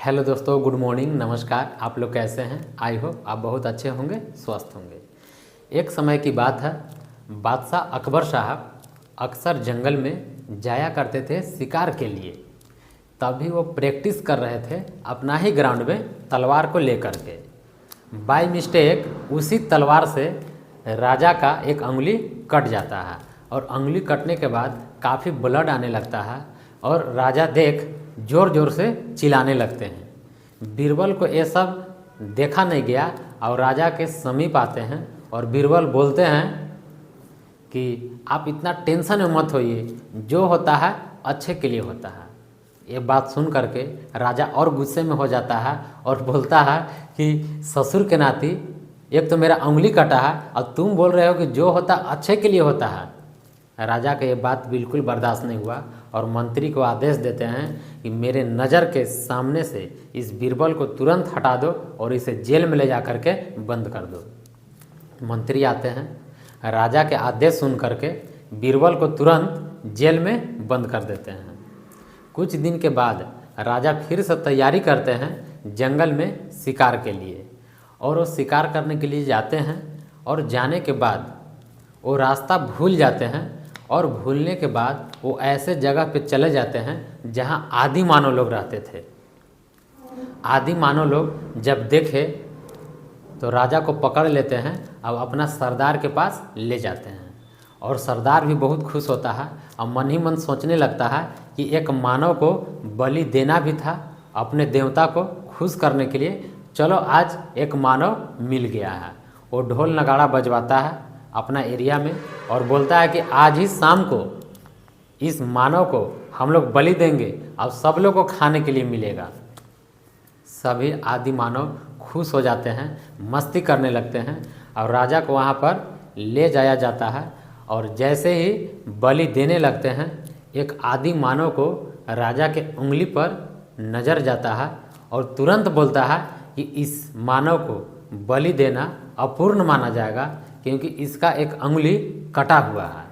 Hello दोस्तों, good morning, नमस्कार। आप लोग कैसे हैं? आई होप आप बहुत अच्छे होंगे, स्वस्थ होंगे। एक समय की बात है, बादशाह अकबर साहब अक्सर जंगल में जाया करते थे शिकार के लिए। तभी वो प्रैक्टिस कर रहे थे अपना ही ग्राउंड में तलवार को लेकर के। बाय मिस्टेक उसी तलवार से राजा का एक अंगुली कट जाता है और अंगुली कटने के बाद काफ़ी ब्लड आने लगता है और राजा देख ज़ोर ज़ोर से चिल्लाने लगते हैं। बीरबल को ये सब देखा नहीं गया और राजा के समीप आते हैं और बीरबल बोलते हैं कि आप इतना टेंशन में मत होइए, जो होता है अच्छे के लिए होता है। ये बात सुन करके राजा और गुस्से में हो जाता है और बोलता है कि ससुर के नाती एक तो मेरा उंगली कटा है और तुम बोल रहे हो कि जो होता अच्छे के लिए होता है। राजा का ये बात बिल्कुल बर्दाश्त नहीं हुआ और मंत्री को आदेश देते हैं कि मेरे नज़र के सामने से इस बीरबल को तुरंत हटा दो और इसे जेल में ले जा कर के बंद कर दो। मंत्री आते हैं, राजा के आदेश सुन करके बीरबल को तुरंत जेल में बंद कर देते हैं। कुछ दिन के बाद राजा फिर से तैयारी करते हैं जंगल में शिकार के लिए और वो शिकार करने के लिए जाते हैं और जाने के बाद वो रास्ता भूल जाते हैं और भूलने के बाद वो ऐसे जगह पे चले जाते हैं जहाँ आदि मानव लोग रहते थे। आदि मानव लोग जब देखे तो राजा को पकड़ लेते हैं और अपना सरदार के पास ले जाते हैं और सरदार भी बहुत खुश होता है और मन ही मन सोचने लगता है कि एक मानव को बलि देना भी था अपने देवता को खुश करने के लिए। चलो आज एक मानव मिल गया है। वो ढोल नगाड़ा बजवाता है अपना एरिया में और बोलता है कि आज ही शाम को इस मानव को हम लोग बलि देंगे और सब लोग को खाने के लिए मिलेगा। सभी आदि मानव खुश हो जाते हैं, मस्ती करने लगते हैं और राजा को वहाँ पर ले जाया जाता है और जैसे ही बलि देने लगते हैं एक आदि मानव को राजा के उंगली पर नज़र जाता है और तुरंत बोलता है कि इस मानव को बलि देना अपूर्ण माना जाएगा क्योंकि इसका एक अंगुली कटा हुआ है।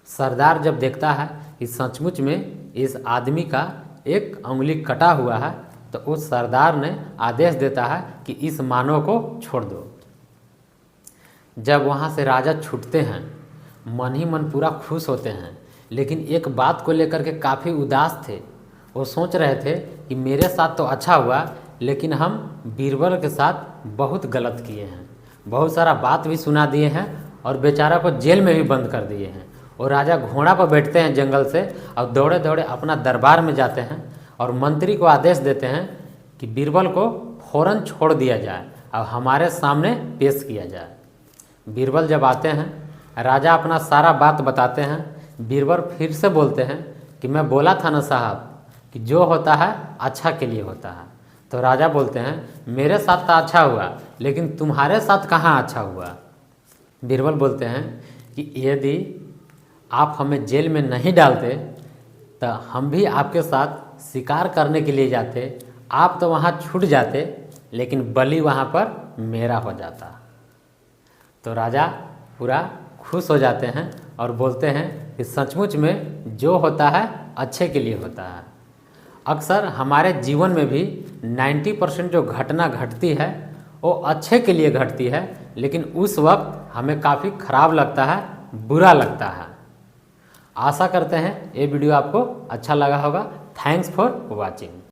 सरदार जब देखता है कि सचमुच में इस आदमी का एक अंगुली कटा हुआ है तो उस सरदार ने आदेश देता है कि इस मानव को छोड़ दो। जब वहाँ से राजा छूटते हैं मन ही मन पूरा खुश होते हैं, लेकिन एक बात को लेकर के काफ़ी उदास थे। वो सोच रहे थे कि मेरे साथ तो अच्छा हुआ लेकिन हम बीरबल के साथ बहुत गलत किए हैं, बहुत सारा बात भी सुना दिए हैं और बेचारा को जेल में भी बंद कर दिए हैं। और राजा घोड़ा पर बैठते हैं जंगल से और दौड़े दौड़े अपना दरबार में जाते हैं और मंत्री को आदेश देते हैं कि बीरबल को फ़ौरन छोड़ दिया जाए और हमारे सामने पेश किया जाए। बीरबल जब आते हैं राजा अपना सारा बात बताते हैं। बीरबल फिर से बोलते हैं कि मैं बोला था ना साहब कि जो होता है अच्छा के लिए होता है। तो राजा बोलते हैं मेरे साथ तो अच्छा हुआ लेकिन तुम्हारे साथ कहाँ अच्छा हुआ। बीरबल बोलते हैं कि यदि आप हमें जेल में नहीं डालते तो हम भी आपके साथ शिकार करने के लिए जाते, आप तो वहाँ छूट जाते लेकिन बलि वहाँ पर मेरा हो जाता। तो राजा पूरा खुश हो जाते हैं और बोलते हैं कि सचमुच में जो होता है अच्छे के लिए होता है। अक्सर हमारे जीवन में भी 90% जो घटना घटती है वो अच्छे के लिए घटती है, लेकिन उस वक्त हमें काफ़ी ख़राब लगता है, बुरा लगता है। आशा करते हैं ये वीडियो आपको अच्छा लगा होगा। Thanks for watching.